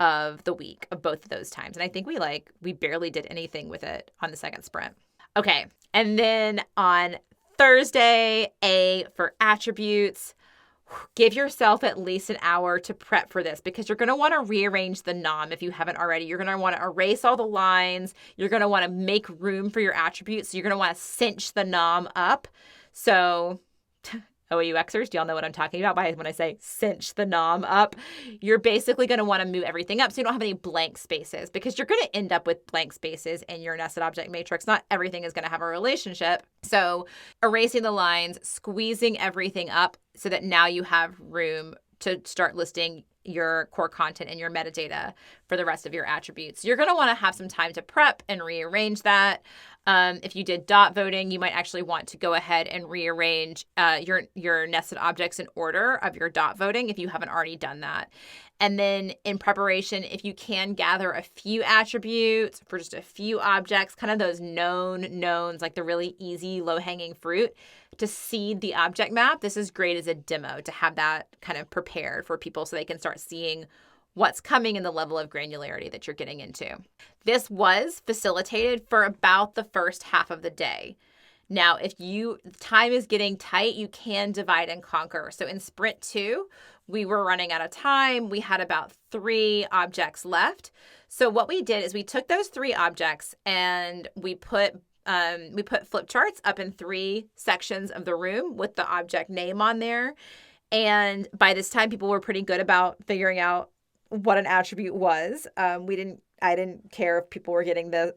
of the week of both of those times. And I think we barely did anything with it on the second sprint. Okay. And then on Thursday, A for attributes. Give yourself at least an hour to prep for this, because you're going to want to rearrange the NOM if you haven't already. You're going to want to erase all the lines. You're going to want to make room for your attributes. So you're going to want to cinch the NOM up. So OUXers, do y'all know what I'm talking about when I say cinch the NOM up? You're basically going to want to move everything up so you don't have any blank spaces, because you're going to end up with blank spaces in your nested object matrix. Not everything is going to have a relationship. So erasing the lines, squeezing everything up so that now you have room to start listing your core content and your metadata for the rest of your attributes. You're going to want to have some time to prep and rearrange that. If you did dot voting, you might actually want to go ahead and rearrange your nested objects in order of your dot voting if you haven't already done that. And then in preparation, if you can gather a few attributes for just a few objects, kind of those knowns, like the really easy low-hanging fruit, to seed the object map, this is great as a demo to have that kind of prepared for people so they can start seeing what's coming in the level of granularity that you're getting into. This was facilitated for about the first half of the day. Now, if time is getting tight, you can divide and conquer. So in Sprint 2, we were running out of time. We had about 3 objects left. So what we did is we took those 3 objects and we put flip charts up in 3 sections of the room with the object name on there. And by this time, people were pretty good about figuring out what an attribute was. I didn't care if people were getting the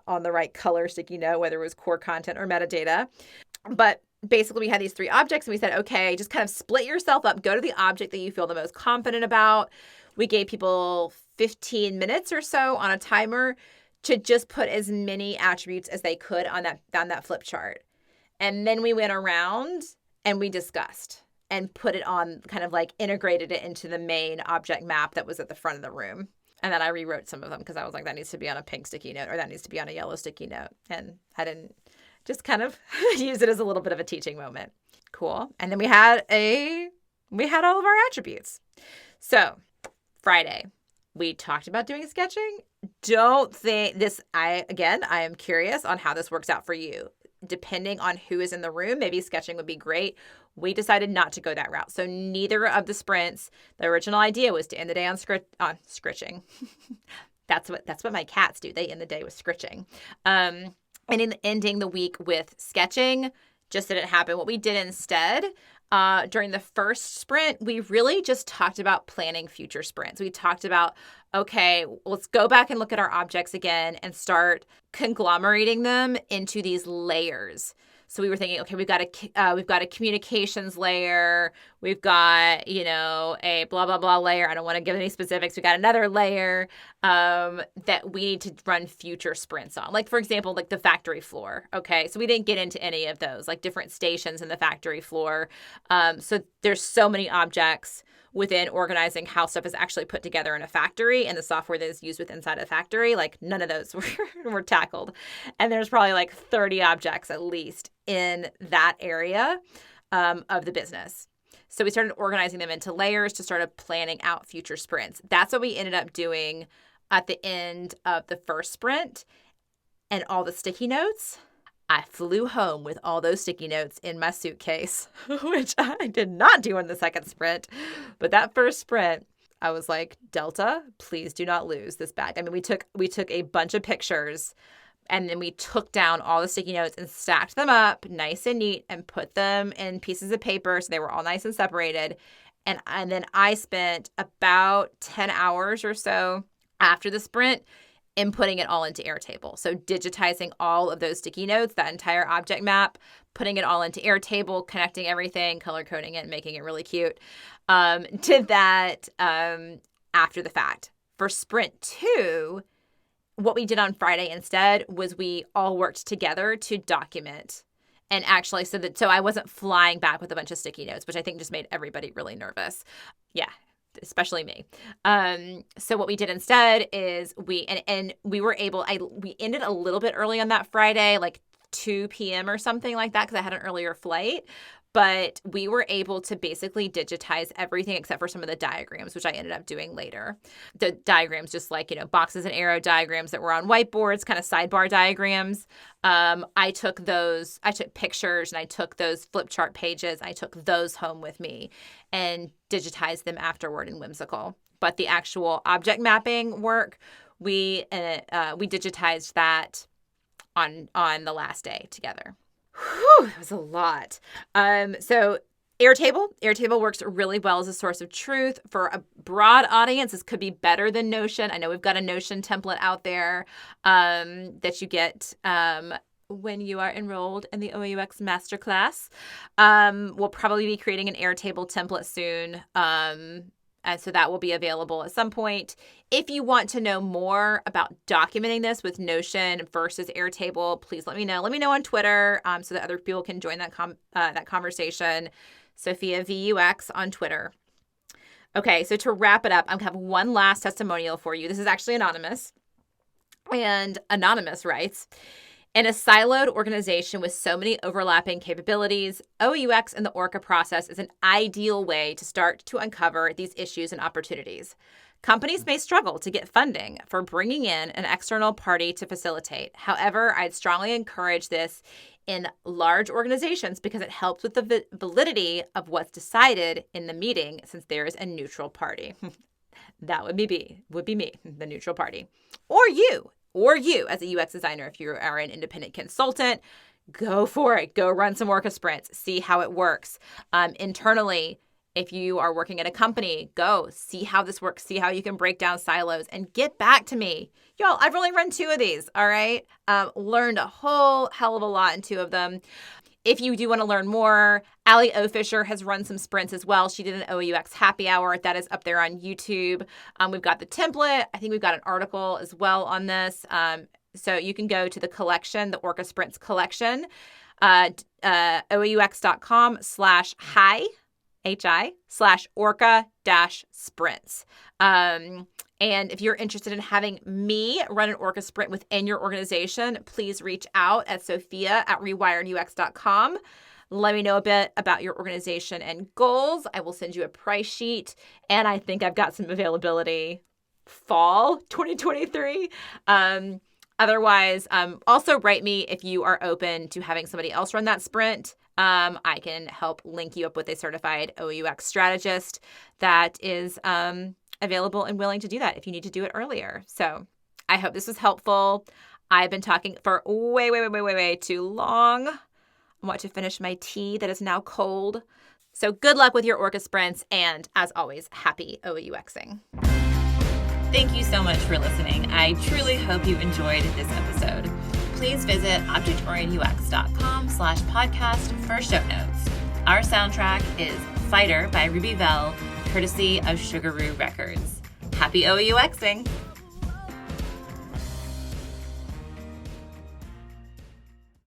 on the right color sticky note, whether it was core content or metadata. But basically, we had these 3 objects, and we said, okay, just kind of split yourself up. Go to the object that you feel the most confident about. We gave people 15 minutes or so on a timer to just put as many attributes as they could on that flip chart. And then we went around and we discussed and put it on, kind of like integrated it into the main object map that was at the front of the room. And then I rewrote some of them because I was like, that needs to be on a pink sticky note, or that needs to be on a yellow sticky note. And I didn't, just kind of use it as a little bit of a teaching moment. Cool. And then we had all of our attributes. So Friday, we talked about doing sketching. Don't think this, I am curious on how this works out for you. Depending on who is in the room, maybe sketching would be great. We decided not to go that route. So neither of the sprints, the original idea was to end the day on scritching. That's what my cats do. They end the day with scritching. And in ending the week with sketching, just didn't happen. What we did instead, during the first sprint, we really just talked about planning future sprints. We talked about, okay, let's go back and look at our objects again and start conglomerating them into these layers. So we were thinking, okay, we've got a communications layer, we've got, a blah, blah, blah layer. I don't want to give any specifics. We got another layer that we need to run future sprints on. Like, for example, like the factory floor. Okay, so we didn't get into any of those, like different stations in the factory floor. So there's so many objects within organizing how stuff is actually put together in a factory and the software that is used with inside a factory. Like none of those were tackled. And there's probably like 30 objects at least in that area of the business. So we started organizing them into layers to start planning out future sprints. That's what we ended up doing at the end of the first sprint. And all the sticky notes, I flew home with all those sticky notes in my suitcase, which I did not do in the second sprint. But that first sprint, I was like, Delta, please do not lose this bag. I mean, we took a bunch of pictures and then we took down all the sticky notes and stacked them up nice and neat and put them in pieces of paper so they were all nice and separated. And then I spent about 10 hours or so after the sprint inputting it all into Airtable. So digitizing all of those sticky notes, that entire object map, putting it all into Airtable, connecting everything, color coding it, and making it really cute. Did that after the fact. For Sprint 2, what we did on Friday instead was we all worked together to document. And actually, so I wasn't flying back with a bunch of sticky notes, which I think just made everybody really nervous. Yeah. Especially me. So what we did instead is we ended a little bit early on that Friday, like 2 p.m. or something like that, because I had an earlier flight. But we were able to basically digitize everything except for some of the diagrams, which I ended up doing later. The diagrams, just like, boxes and arrow diagrams that were on whiteboards, kind of sidebar diagrams. I took pictures and I took those flip chart pages. I took those home with me and digitized them afterward in Whimsical. But the actual object mapping work, we digitized that on the last day together. Whew, that was a lot. So Airtable works really well as a source of truth. For a broad audience, this could be better than Notion. I know we've got a Notion template out there that you get when you are enrolled in the OUX Masterclass. We'll probably be creating an Airtable template soon. And so that will be available at some point. If you want to know more about documenting this with Notion versus Airtable, please let me know. Let me know on Twitter so that other people can join that conversation. Sophia VUX on Twitter. Okay, so to wrap it up, I have one last testimonial for you. This is actually anonymous. And Anonymous writes, in a siloed organization with so many overlapping capabilities, OUX and the ORCA process is an ideal way to start to uncover these issues and opportunities. Companies may struggle to get funding for bringing in an external party to facilitate. However, I'd strongly encourage this in large organizations because it helps with the validity of what's decided in the meeting since there is a neutral party. That would be me, the neutral party. Or you as a UX designer, if you are an independent consultant, go for it. Go run some ORCA sprints. See how it works. Internally, if you are working at a company, go see how this works. See how you can break down silos and get back to me. Y'all, I've only run 2 of these, all right? Learned a whole hell of a lot in 2 of them. If you do want to learn more, Allie O'Fisher has run some sprints as well. She did an OUX happy hour. That is up there on YouTube. We've got the template. I think we've got an article as well on this. So you can go to the collection, the ORCA Sprints collection, OUX.com/hi/ORCA-sprints. And if you're interested in having me run an ORCA sprint within your organization, please reach out at Sophia@rewiredux.com. Let me know a bit about your organization and goals. I will send you a price sheet, and I think I've got some availability fall 2023. Otherwise, also write me if you are open to having somebody else run that sprint. I can help link you up with a certified OUX strategist that is available and willing to do that if you need to do it earlier. So I hope this was helpful. I've been talking for way too long. I want to finish my tea that is now cold. So good luck with your ORCA sprints, and as always, happy OUXing. Thank you so much for listening. I truly hope you enjoyed this episode. Please visit objectorientedux.com/podcast for show notes. Our soundtrack is Fighter by Ruby Vell, courtesy of Sugaroo Records. Happy OUXing!